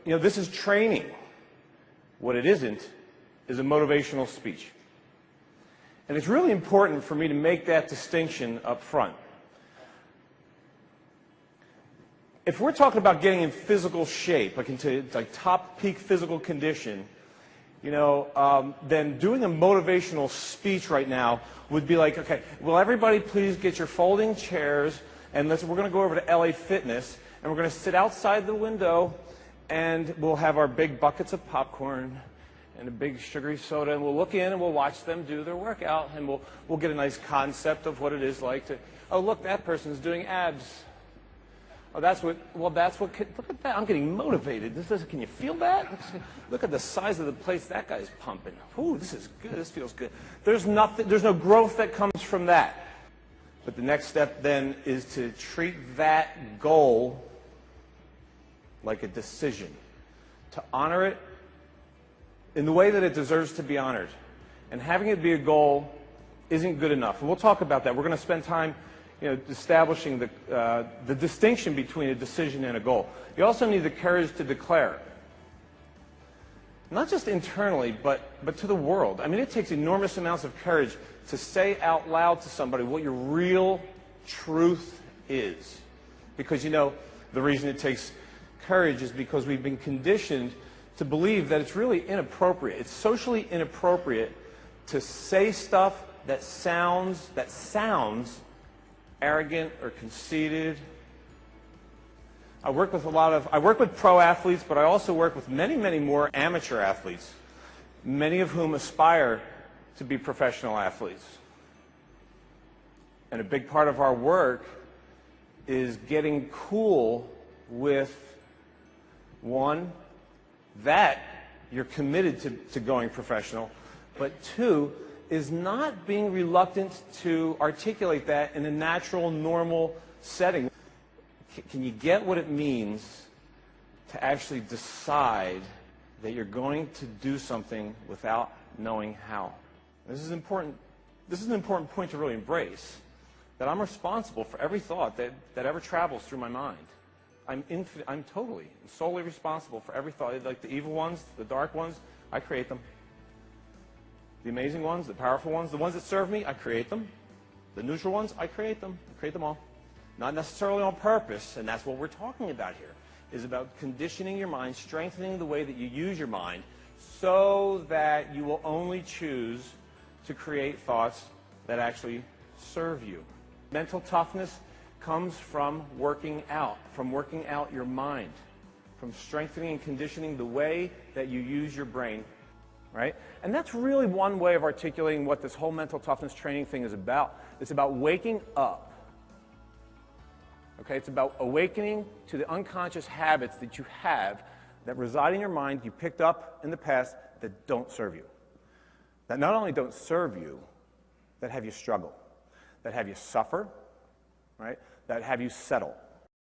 this is training. What it isn't is a motivational speech. And it's really important for me to make that distinction up front. If we're talking about getting in physical shape, like into top peak physical condition, then doing a motivational speech right now would be like, okay, will everybody please get your folding chairs, and we're going to go over to LA Fitness, and we're going to sit outside the window, and we'll have our big buckets of popcorn and a big sugary soda, and we'll look in and we'll watch them do their workout, and we'll get a nice concept of what it is like to, oh, look, that person's doing abs. Oh, look at that, I'm getting motivated. Can you feel that? Look at the size of the plates that guy's pumping. Ooh, this is good, this feels good. There's no growth that comes from that. But the next step then is to treat that goal like a decision, to honor it in the way that it deserves to be honored. And having it be a goal isn't good enough. And we'll talk about that. We're going to spend time establishing the distinction between a decision and a goal. You also need the courage to declare. Not just internally, but to the world. I mean, it takes enormous amounts of courage to say out loud to somebody what your real truth is. Because, the reason it takes courage is because we've been conditioned to believe that it's really inappropriate. It's socially inappropriate to say stuff that sounds arrogant or conceited. I work with pro athletes, but I also work with many, many more amateur athletes, many of whom aspire to be professional athletes. And a big part of our work is getting cool with, one, that you're committed to going professional, but two, is not being reluctant to articulate that in a natural, normal setting. Can you get what it means to actually decide that you're going to do something without knowing how? This is important. This is an important point to really embrace, that I'm responsible for every thought that ever travels through my mind. I'm totally and solely responsible for every thought. Like the evil ones, the dark ones, I create them. The amazing ones, the powerful ones, the ones that serve me, I create them. The neutral ones, I create them. I create them all. Not necessarily on purpose, and that's what we're talking about here, is about conditioning your mind, strengthening the way that you use your mind so that you will only choose to create thoughts that actually serve you. Mental toughness comes from working out your mind, from strengthening and conditioning the way that you use your brain, right? And that's really one way of articulating what this whole mental toughness training thing is about. It's about waking up. Okay, it's about awakening to the unconscious habits that you have that reside in your mind, you picked up in the past, that don't serve you. That not only don't serve you, that have you struggle, that have you suffer, right? That have you settle.